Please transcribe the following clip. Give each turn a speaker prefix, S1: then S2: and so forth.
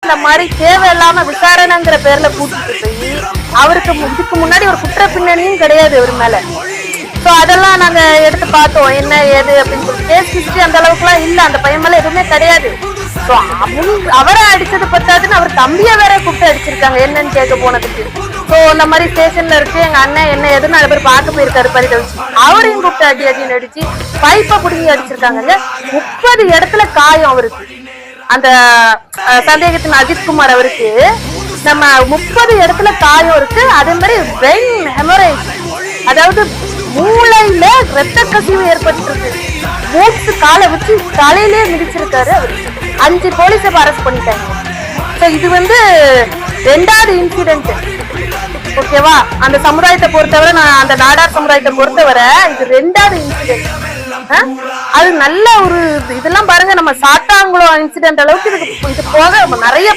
S1: இந்த மாதிரி தேவையில்லாம விசாரணைங்கிற பேர்ல கூட்டிட்டு போய் அவருக்கு இதுக்கு முன்னாடி ஒரு குற்ற பின்னணியும் கிடையாது அவர் மேல. சோ அதெல்லாம் நாங்க எடுத்து பார்த்தோம் என்ன ஏது அப்படின்னு சொல்லி. கேஸ் ஹிஸ்டரி அந்த அளவுக்கு எல்லாம் இல்ல, அந்த பையன் மேல எதுவுமே கிடையாது. சோ அவரை அடிச்சது பத்தாதுன்னு அவர் தம்பிய வேற கூப்பிட்டு அடிச்சிருக்காங்க என்னன்னு கேட்க போனதுக்கு. சோ இந்த மாதிரி ஸ்டேஷன்ல இருக்கு எங்க அண்ணன் என்ன எதுன்னு நிறைய பேர் பார்க்க போயிருக்காரு பரிதவிச்சு, அவரையும் கூப்பிட்டு அடி அடின்னு அடிச்சு பைப்பை புடுங்கி அடிச்சிருக்காங்க. 30 இடத்துல காயம் அவருக்கு. அந்த சந்தேகத்தின் அஜித்குமார் அவருக்கு நம்ம 30 இடத்துல காயம் இருக்கு. அதே மாதிரி பிரெயின் ஹெமரேஜ், அதாவது மூளையில ரத்த கசிவு ஏற்பட்டிருக்கு. மூச்சு காலை வச்சு தலையிலே மிதிச்சிருக்காரு அவரு. 5 போலீஸை அரெஸ்ட் பண்ணிட்டாங்க. இது வந்து 2வது இன்சிடென்ட். ஓகேவா, அந்த சமுதாயத்தை பொறுத்தவரை, நான் அந்த நாடார் சமுதாயத்தை பொறுத்தவரை இது 2வது இன்சிடென்ட். அது நல்ல ஒரு இதெல்லாம் பாருங்க, நம்ம சாத்தாங்குளம் இன்சிடென்ட் அளவுக்கு இது போக நிறைய